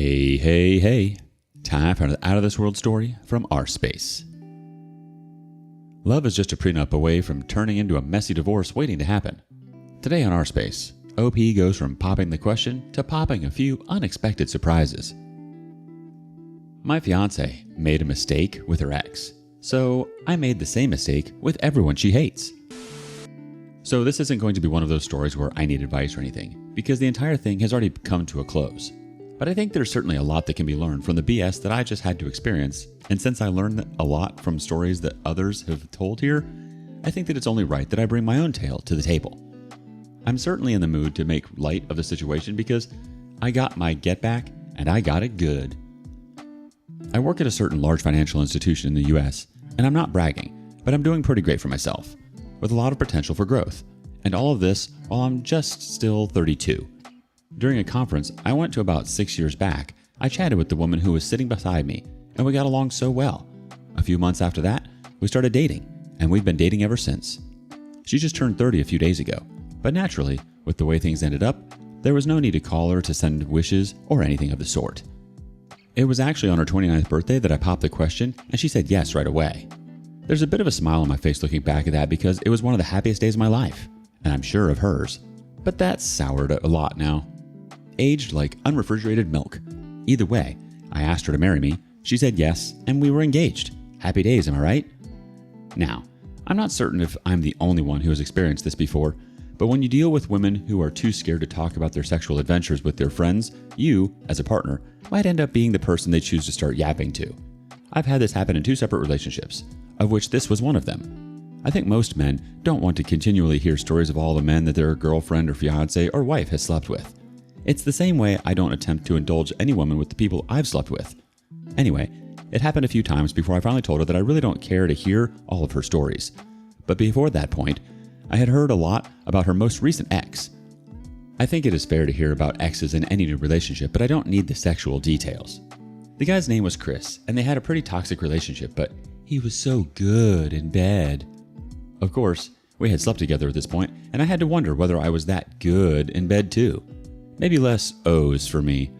Hey. Time for an out-of-this-world story from rSpace. Love is just a prenup away from turning into a messy divorce waiting to happen. Today on rSpace, OP goes from popping the question to popping a few unexpected surprises. My fiancée made a mistake with her ex, so I made the same mistake with everyone she hates. So this isn't going to be one of those stories where I need advice or anything, because the entire thing has already come to a close. But I think there's certainly a lot that can be learned from the BS that I just had to experience, and since I learned a lot from stories that others have told here, I think that it's only right that I bring my own tale to the table. I'm certainly in the mood to make light of the situation because I got my get back, and I got it good. I work at a certain large financial institution in the US, and I'm not bragging, but I'm doing pretty great for myself, with a lot of potential for growth, and all of this while I'm just still 32. During a conference I went to about 6 years back, I chatted with the woman who was sitting beside me, and we got along so well. A few months after that, we started dating, and we've been dating ever since. She just turned 30 a few days ago, but naturally, with the way things ended up, there was no need to call her to send wishes or anything of the sort. It was actually on her 29th birthday that I popped the question, and she said yes right away. There's a bit of a smile on my face looking back at that because it was one of the happiest days of my life, and I'm sure of hers. But that's soured a lot now. Aged like unrefrigerated milk. Either way, I asked her to marry me, she said yes, and we were engaged. Happy days, am I right? Now, I'm not certain if I'm the only one who has experienced this before, but when you deal with women who are too scared to talk about their sexual adventures with their friends, you, as a partner, might end up being the person they choose to start yapping to. I've had this happen in 2 separate relationships, of which this was one of them. I think most men don't want to continually hear stories of all the men that their girlfriend or fiancé or wife has slept with. It's the same way I don't attempt to indulge any woman with the people I've slept with. Anyway, it happened a few times before I finally told her that I really don't care to hear all of her stories. But before that point, I had heard a lot about her most recent ex. I think it is fair to hear about exes in any new relationship, but I don't need the sexual details. The guy's name was Chris, and they had a pretty toxic relationship, but he was so good in bed. Of course, we had slept together at this point, and I had to wonder whether I was that good in bed too. Maybe less O's for me.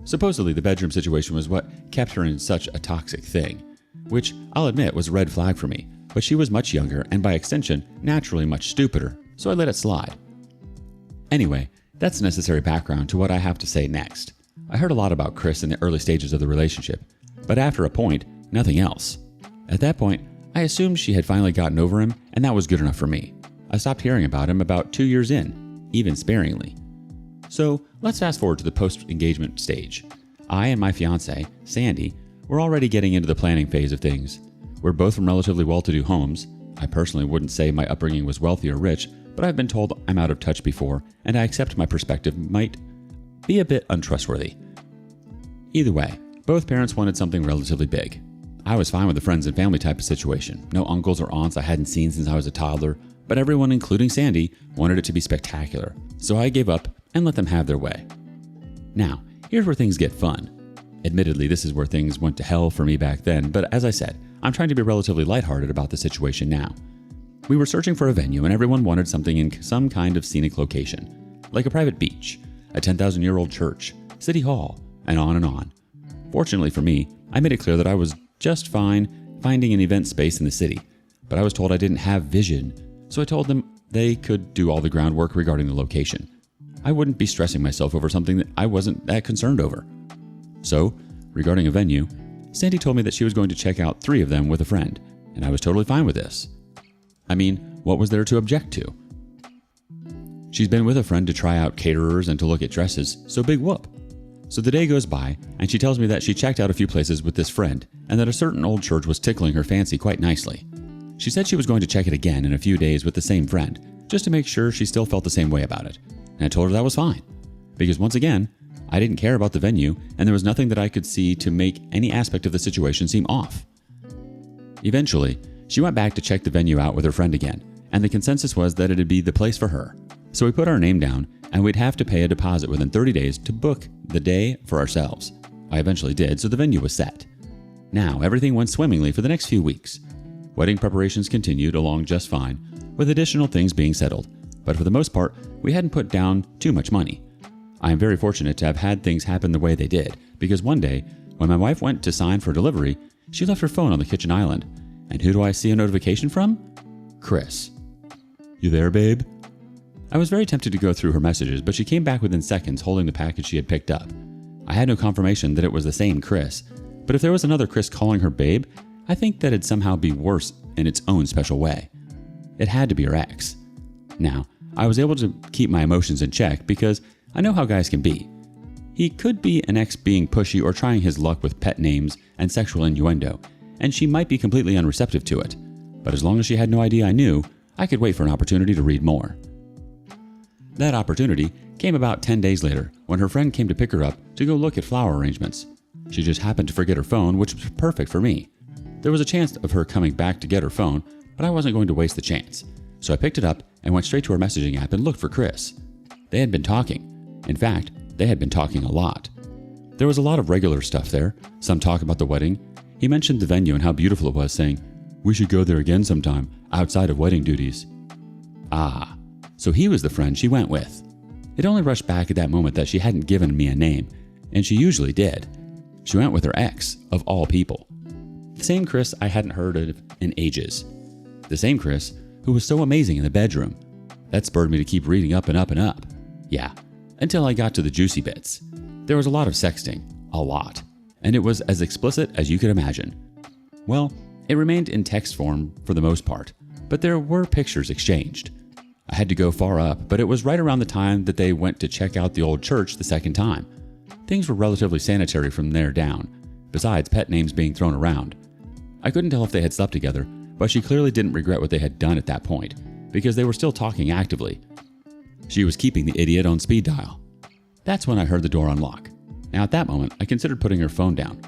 Supposedly the bedroom situation was what kept her in such a toxic thing, which I'll admit was a red flag for me, but she was much younger and by extension naturally much stupider, so I let it slide. Anyway, that's necessary background to what I have to say next. I heard a lot about Chris in the early stages of the relationship, but after a point, nothing else. At that point, I assumed she had finally gotten over him, and that was good enough for me. I stopped hearing about him about 2 years in, even sparingly. So let's fast forward to the post-engagement stage. I and my fiancée, Sandy, were already getting into the planning phase of things. We're both from relatively well-to-do homes. I personally wouldn't say my upbringing was wealthy or rich, but I've been told I'm out of touch before, and I accept my perspective might be a bit untrustworthy. Either way, both parents wanted something relatively big. I was fine with the friends and family type of situation. No uncles or aunts I hadn't seen since I was a toddler, but everyone, including Sandy, wanted it to be spectacular, so I gave up and let them have their way. Now, here's where things get fun. Admittedly, this is where things went to hell for me back then, but as I said, I'm trying to be relatively lighthearted about the situation now. We were searching for a venue and everyone wanted something in some kind of scenic location, like a private beach, a 10,000-year-old church, city hall, and on and on. Fortunately for me, I made it clear that I was just fine finding an event space in the city, but I was told I didn't have vision, so I told them they could do all the groundwork regarding the location. I wouldn't be stressing myself over something that I wasn't that concerned over. So, regarding a venue, Sandy told me that she was going to check out 3 of them with a friend, and I was totally fine with this. I mean, what was there to object to? She's been with a friend to try out caterers and to look at dresses, so big whoop. So the day goes by, and she tells me that she checked out a few places with this friend, and that a certain old church was tickling her fancy quite nicely. She said she was going to check it again in a few days with the same friend, just to make sure she still felt the same way about it. And I told her that was fine, because once again, I didn't care about the venue, and there was nothing that I could see to make any aspect of the situation seem off. Eventually, she went back to check the venue out with her friend again, and the consensus was that it'd be the place for her. So we put our name down, and we'd have to pay a deposit within 30 days to book the day for ourselves. I eventually did, so the venue was set. Now, everything went swimmingly for the next few weeks. Wedding preparations continued along just fine, with additional things being settled, but for the most part, we hadn't put down too much money. I am very fortunate to have had things happen the way they did, because one day, when my wife went to sign for delivery, she left her phone on the kitchen island. And who do I see a notification from? Chris. "You there, babe?" I was very tempted to go through her messages, but she came back within seconds holding the package she had picked up. I had no confirmation that it was the same Chris, but if there was another Chris calling her babe, I think that'd somehow be worse in its own special way. It had to be her ex. Now, I was able to keep my emotions in check because I know how guys can be. He could be an ex being pushy or trying his luck with pet names and sexual innuendo, and she might be completely unreceptive to it. But as long as she had no idea I knew, I could wait for an opportunity to read more. That opportunity came about 10 days later when her friend came to pick her up to go look at flower arrangements. She just happened to forget her phone, which was perfect for me. There was a chance of her coming back to get her phone, but I wasn't going to waste the chance. So I picked it up and went straight to her messaging app and looked for Chris. They had been talking. In fact, they had been talking a lot. There was a lot of regular stuff there, some talk about the wedding. He mentioned the venue and how beautiful it was, saying, "We should go there again sometime, outside of wedding duties." Ah, so he was the friend she went with. It only rushed back at that moment that she hadn't given me a name, and she usually did. She went with her ex, of all people. The same Chris I hadn't heard of in ages. The same Chris who was so amazing in the bedroom. That spurred me to keep reading up and up and up. Yeah, until I got to the juicy bits. There was a lot of sexting, a lot, and it was as explicit as you could imagine. Well, it remained in text form for the most part, but there were pictures exchanged. I had to go far up, but it was right around the time that they went to check out the old church the second time. Things were relatively sanitary from there down, besides pet names being thrown around. I couldn't tell if they had slept together, but she clearly didn't regret what they had done at that point, because they were still talking actively. She was keeping the idiot on speed dial. That's when I heard the door unlock. Now at that moment, I considered putting her phone down.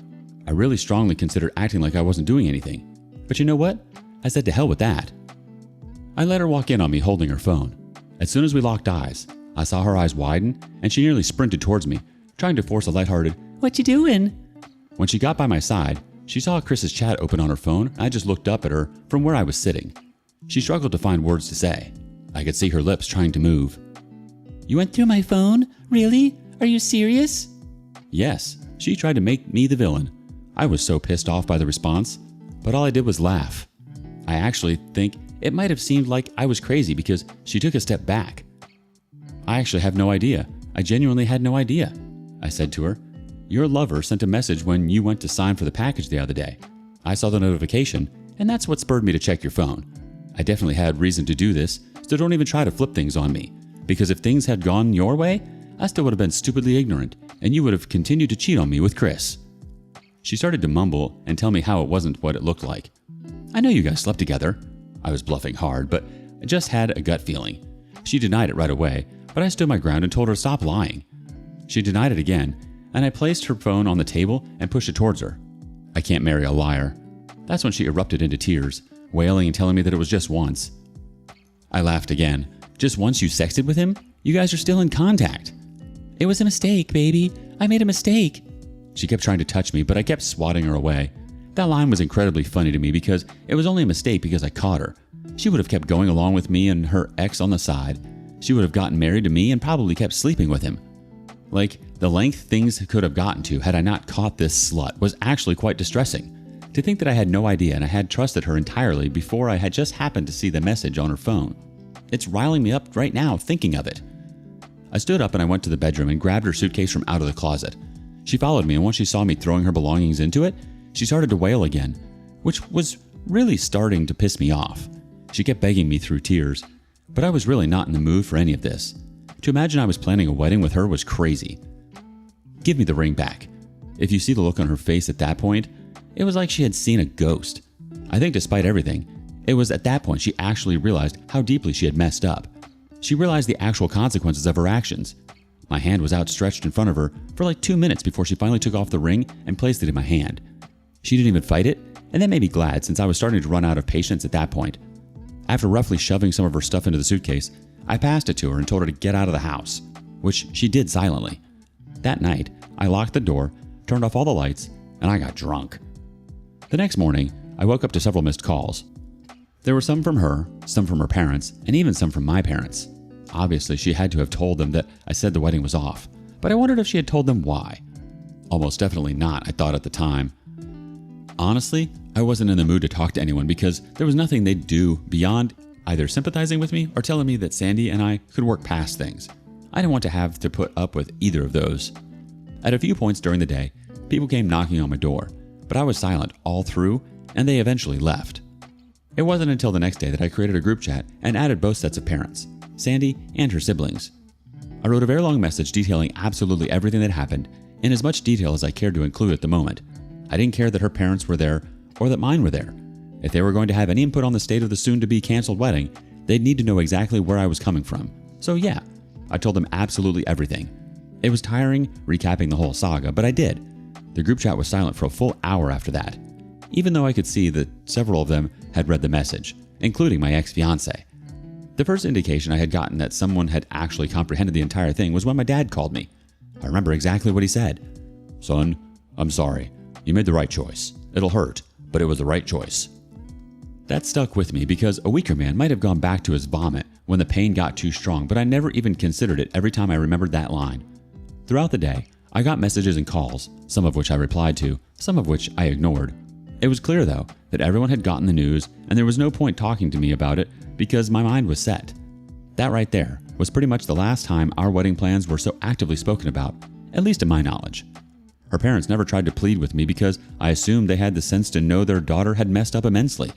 I really strongly considered acting like I wasn't doing anything. But you know what? I said to hell with that. I let her walk in on me holding her phone. As soon as we locked eyes, I saw her eyes widen and she nearly sprinted towards me, trying to force a lighthearted, "What you doing?" When she got by my side, she saw Chris's chat open on her phone and I just looked up at her from where I was sitting. She struggled to find words to say. I could see her lips trying to move. "You went through my phone? Really? Are you serious?" Yes, she tried to make me the villain. I was so pissed off by the response, but all I did was laugh. I actually think it might have seemed like I was crazy because she took a step back. "I actually have no idea. I genuinely had no idea," I said to her. "Your lover sent a message when you went to sign for the package the other day. I saw the notification, and that's what spurred me to check your phone. I definitely had reason to do this, so don't even try to flip things on me. Because if things had gone your way, I still would have been stupidly ignorant, and you would have continued to cheat on me with Chris." She started to mumble and tell me how it wasn't what it looked like. "I know you guys slept together." I was bluffing hard, but I just had a gut feeling. She denied it right away, but I stood my ground and told her to stop lying. She denied it again, and I placed her phone on the table and pushed it towards her. I can't marry a liar. That's when she erupted into tears, wailing and telling me that it was just once. I laughed again. "Just once you sexted with him? You guys are still in contact." "It was a mistake, baby. I made a mistake." She kept trying to touch me, but I kept swatting her away. That line was incredibly funny to me because it was only a mistake because I caught her. She would have kept going along with me and her ex on the side. She would have gotten married to me and probably kept sleeping with him. Like, the length things could have gotten to had I not caught this slut was actually quite distressing. To think that I had no idea and I had trusted her entirely before I had just happened to see the message on her phone. It's riling me up right now thinking of it. I stood up and I went to the bedroom and grabbed her suitcase from out of the closet. She followed me, and once she saw me throwing her belongings into it, she started to wail again, which was really starting to piss me off. She kept begging me through tears, but I was really not in the mood for any of this. To imagine I was planning a wedding with her was crazy. "Give me the ring back." If you see the look on her face at that point, it was like she had seen a ghost. I think despite everything, it was at that point she actually realized how deeply she had messed up. She realized the actual consequences of her actions. My hand was outstretched in front of her for like 2 minutes before she finally took off the ring and placed it in my hand. She didn't even fight it, and that made me glad since I was starting to run out of patience at that point. After roughly shoving some of her stuff into the suitcase, I passed it to her and told her to get out of the house, which she did silently. That night, I locked the door, turned off all the lights, and I got drunk. The next morning, I woke up to several missed calls. There were some from her, some from her parents, and even some from my parents. Obviously, she had to have told them that I said the wedding was off. but I wondered if she had told them why. Almost definitely not, I thought at the time. Honestly, I wasn't in the mood to talk to anyone because there was nothing they'd do beyond either sympathizing with me or telling me that Sandy and I could work past things. I didn't want to have to put up with either of those. At a few points during the day, people came knocking on my door, but I was silent all through, and they eventually left. It wasn't until the next day that I created a group chat and added both sets of parents, Sandy and her siblings. I wrote a very long message detailing absolutely everything that happened, in as much detail as I cared to include at the moment. I didn't care that her parents were there or that mine were there. If they were going to have any input on the state of the soon-to-be canceled wedding, they'd need to know exactly where I was coming from. So yeah, I told them absolutely everything. It was tiring recapping the whole saga, but I did. The group chat was silent for a full hour after that, even though I could see that several of them had read the message, including my ex-fiancée. The first indication I had gotten that someone had actually comprehended the entire thing was when my dad called me. I remember exactly what he said. "Son, I'm sorry. You made the right choice. It'll hurt, but it was the right choice." That stuck with me because a weaker man might have gone back to his vomit when the pain got too strong, but I never even considered it every time I remembered that line. Throughout the day, I got messages and calls, some of which I replied to, some of which I ignored. It was clear, though, that everyone had gotten the news and there was no point talking to me about it because my mind was set. That right there was pretty much the last time our wedding plans were so actively spoken about, at least to my knowledge. Her parents never tried to plead with me because I assumed they had the sense to know their daughter had messed up immensely.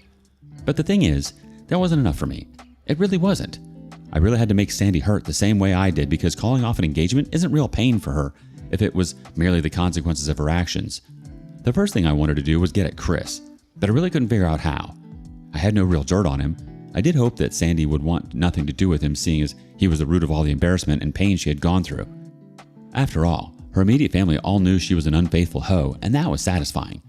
But the thing is, that wasn't enough for me. It really wasn't. I really had to make Sandy hurt the same way I did because calling off an engagement isn't real pain for her if it was merely the consequences of her actions. The first thing I wanted to do was get at Chris, but I really couldn't figure out how. I had no real dirt on him. I did hope that Sandy would want nothing to do with him, seeing as he was the root of all the embarrassment and pain she had gone through. After all, her immediate family all knew she was an unfaithful hoe, and that was satisfying.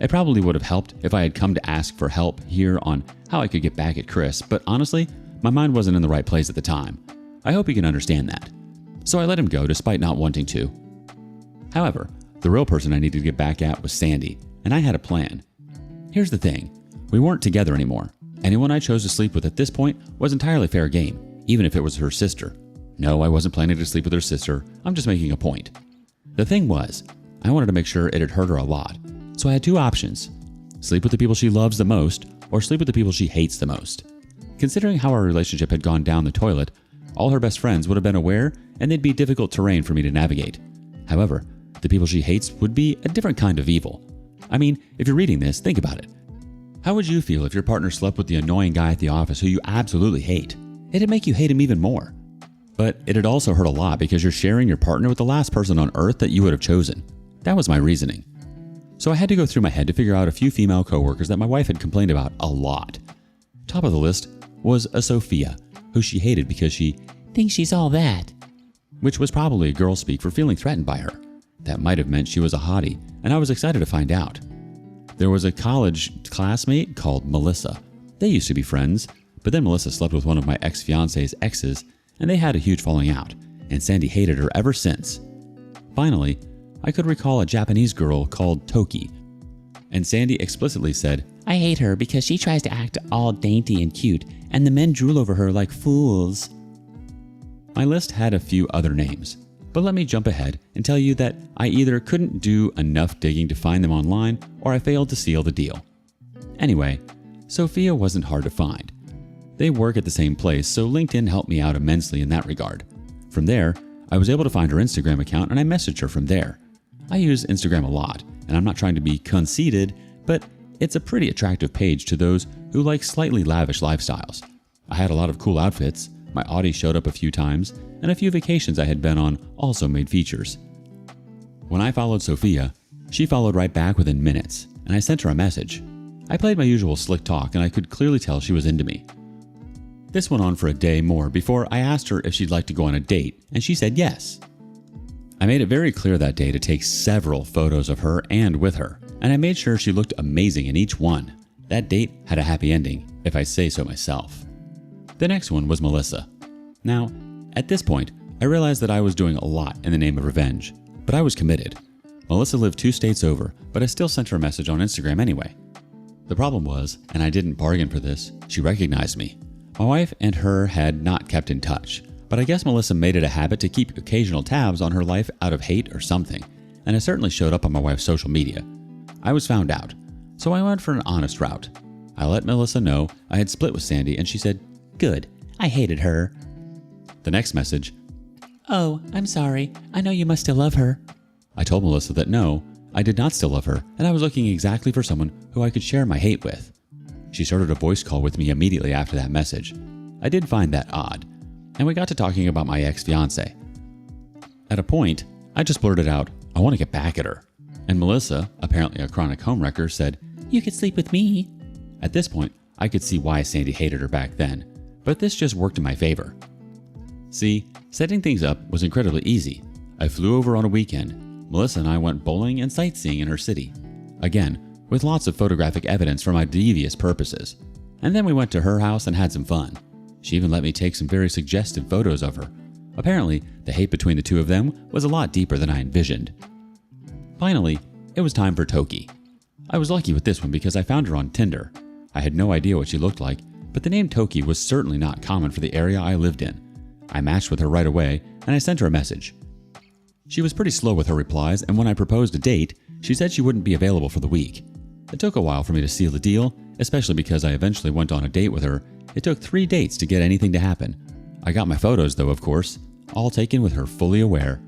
It probably would have helped if I had come to ask for help here on how I could get back at Chris, but honestly, my mind wasn't in the right place at the time. I hope you can understand that. So I let him go despite not wanting to. However, the real person I needed to get back at was Sandy, and I had a plan. Here's the thing. We weren't together anymore. Anyone I chose to sleep with at this point was entirely fair game, even if it was her sister. No, I wasn't planning to sleep with her sister. I'm just making a point. The thing was, I wanted to make sure it had hurt her a lot. So I had two options. Sleep with the people she loves the most, or sleep with the people she hates the most. Considering how our relationship had gone down the toilet, all her best friends would have been aware, and they'd be difficult terrain for me to navigate. However, the people she hates would be a different kind of evil. I mean, if you're reading this, think about it. How would you feel if your partner slept with the annoying guy at the office who you absolutely hate? It'd make you hate him even more. But it'd also hurt a lot because you're sharing your partner with the last person on earth that you would have chosen. That was my reasoning. So I had to go through my head to figure out a few female coworkers that my wife had complained about a lot. Top of the list was a Sophia, who she hated because she thinks she's all that, which was probably a girl speak for feeling threatened by her. That might have meant she was a hottie, and I was excited to find out. There was a college classmate called Melissa. They used to be friends, but then Melissa slept with one of my ex-fiancé's exes, and they had a huge falling out, and Sandy hated her ever since. Finally, I could recall a Japanese girl called Toki, and Sandy explicitly said, "I hate her because she tries to act all dainty and cute, and the men drool over her like fools." My list had a few other names, but let me jump ahead and tell you that I either couldn't do enough digging to find them online, or I failed to seal the deal. Anyway, Sophia wasn't hard to find. They work at the same place, so LinkedIn helped me out immensely in that regard. From there, I was able to find her Instagram account and I messaged her from there. I use Instagram a lot, and I'm not trying to be conceited, but it's a pretty attractive page to those who like slightly lavish lifestyles. I had a lot of cool outfits, my Audi showed up a few times, and a few vacations I had been on also made features. When I followed Sophia, she followed right back within minutes, and I sent her a message. I played my usual slick talk, and I could clearly tell she was into me. This went on for a day more before I asked her if she'd like to go on a date, and she said yes. I made it very clear that day to take several photos of her and with her, and I made sure she looked amazing in each one. That date had a happy ending, if I say so myself. The next one was Melissa. Now, at this point, I realized that I was doing a lot in the name of revenge, but I was committed. Melissa lived 2 states over, but I still sent her a message on Instagram anyway. The problem was, and I didn't bargain for this, she recognized me. My wife and her had not kept in touch, But I guess Melissa made it a habit to keep occasional tabs on her life out of hate or something, and it certainly showed up on my wife's social media. I was found out, so I went for an honest route. I let Melissa know I had split with Sandy, and she said, "Good, I hated her." The next message, "Oh, I'm sorry. I know you must still love her." I told Melissa that no, I did not still love her, and I was looking exactly for someone who I could share my hate with. She started a voice call with me immediately after that message. I did find that odd, and we got to talking about my ex-fiancée. At a point, I just blurted out, "I want to get back at her." And Melissa, apparently a chronic homewrecker, said, "You could sleep with me." At this point, I could see why Sandy hated her back then, but this just worked in my favor. See, setting things up was incredibly easy. I flew over on a weekend. Melissa and I went bowling and sightseeing in her city. Again, with lots of photographic evidence for my devious purposes. And then we went to her house and had some fun. She even let me take some very suggestive photos of her. Apparently, the hate between the two of them was a lot deeper than I envisioned. Finally, it was time for Toki. I was lucky with this one because I found her on Tinder. I had no idea what she looked like, but the name Toki was certainly not common for the area I lived in. I matched with her right away, and I sent her a message. She was pretty slow with her replies, and when I proposed a date, she said she wouldn't be available for the week. It took a while for me to seal the deal, especially because I eventually went on a date with her. It took 3 dates to get anything to happen. I got my photos though, of course, all taken with her fully aware.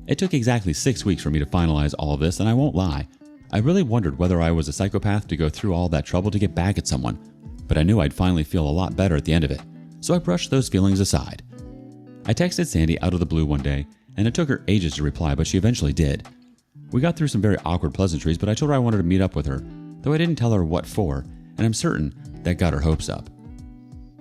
It took exactly 6 weeks for me to finalize all of this, and I won't lie. I really wondered whether I was a psychopath to go through all that trouble to get back at someone, but I knew I'd finally feel a lot better at the end of it, so I brushed those feelings aside. I texted Sandy out of the blue one day, and it took her ages to reply, but she eventually did. We got through some very awkward pleasantries, but I told her I wanted to meet up with her, though I didn't tell her what for, and I'm certain that got her hopes up.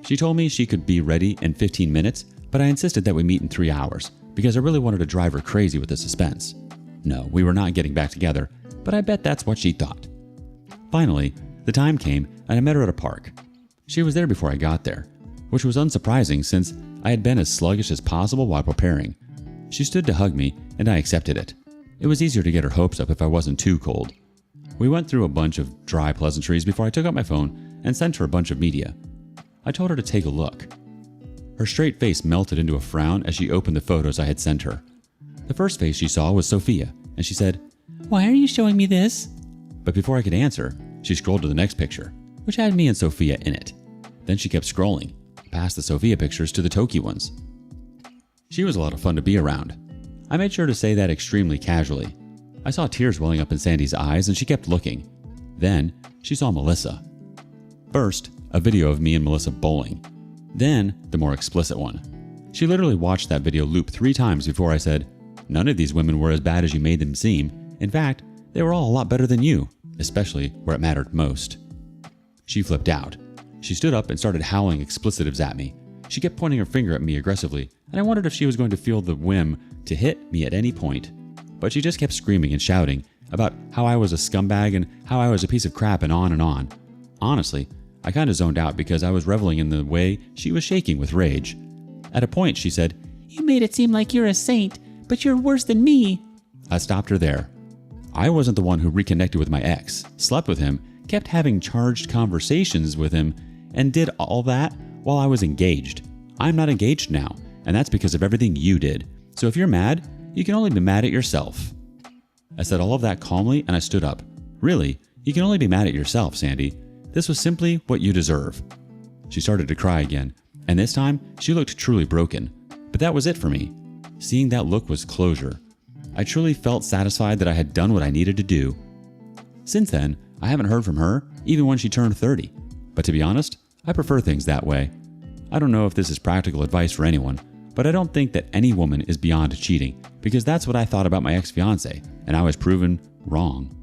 She told me she could be ready in 15 minutes, but I insisted that we meet in 3 hours, because I really wanted to drive her crazy with the suspense. No, we were not getting back together, but I bet that's what she thought. Finally, the time came, and I met her at a park. She was there before I got there, which was unsurprising since I had been as sluggish as possible while preparing. She stood to hug me, and I accepted it. It was easier to get her hopes up if I wasn't too cold. We went through a bunch of dry pleasantries before I took out my phone and sent her a bunch of media. I told her to take a look. Her straight face melted into a frown as she opened the photos I had sent her. The first face she saw was Sophia, and she said, "Why are you showing me this?" But before I could answer, she scrolled to the next picture, which had me and Sophia in it. Then she kept scrolling, past the Sophia pictures to the Toki ones. She was a lot of fun to be around. I made sure to say that extremely casually. I saw tears welling up in Sandy's eyes, and she kept looking. Then, she saw Melissa. First, a video of me and Melissa bowling. Then, the more explicit one. She literally watched that video loop 3 times before I said, "None of these women were as bad as you made them seem. In fact, they were all a lot better than you, especially where it mattered most." She flipped out. She stood up and started howling explicitives at me. She kept pointing her finger at me aggressively, and I wondered if she was going to feel the whim to hit me at any point. But she just kept screaming and shouting about how I was a scumbag and how I was a piece of crap and on and on. Honestly, I kind of zoned out because I was reveling in the way she was shaking with rage. At a point, she said, "You made it seem like you're a saint, but you're worse than me." I stopped her there. I wasn't the one who reconnected with my ex, slept with him, kept having charged conversations with him, and did all that while I was engaged. I'm not engaged now, and that's because of everything you did. So if you're mad, you can only be mad at yourself. I said all of that calmly, and I stood up. Really, you can only be mad at yourself, Sandy. This was simply what you deserve. She started to cry again, and this time she looked truly broken. But that was it for me. Seeing that look was closure. I truly felt satisfied that I had done what I needed to do. Since then, I haven't heard from her, even when she turned 30. But to be honest, I prefer things that way. I don't know if this is practical advice for anyone, but I don't think that any woman is beyond cheating, because that's what I thought about my ex-fiancée, and I was proven wrong.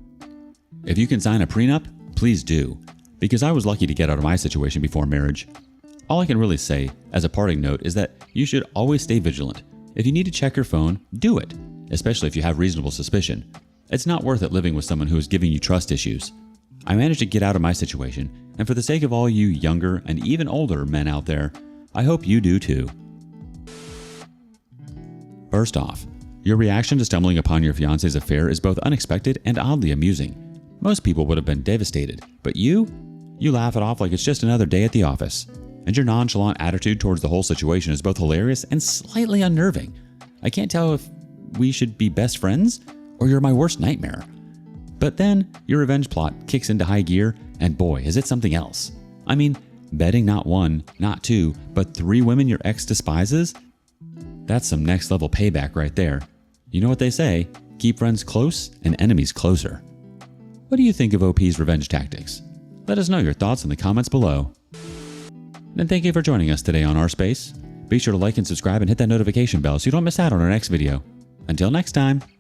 If you can sign a prenup, please do, because I was lucky to get out of my situation before marriage. All I can really say, as a parting note, is that you should always stay vigilant. If you need to check your phone, do it, especially if you have reasonable suspicion. It's not worth it living with someone who is giving you trust issues. I managed to get out of my situation, and for the sake of all you younger and even older men out there, I hope you do too. First off, your reaction to stumbling upon your fiancé's affair is both unexpected and oddly amusing. Most people would have been devastated, but you laugh it off like it's just another day at the office. and your nonchalant attitude towards the whole situation is both hilarious and slightly unnerving. I can't tell if we should be best friends or you're my worst nightmare. But then your revenge plot kicks into high gear, and boy, is it something else. I mean, betting not one, not two, but 3 women your ex despises? That's some next level payback right there. You know what they say, keep friends close and enemies closer. What do you think of OP's revenge tactics? Let us know your thoughts in the comments below. And thank you for joining us today on rSpace. Be sure to like and subscribe and hit that notification bell so you don't miss out on our next video. Until next time.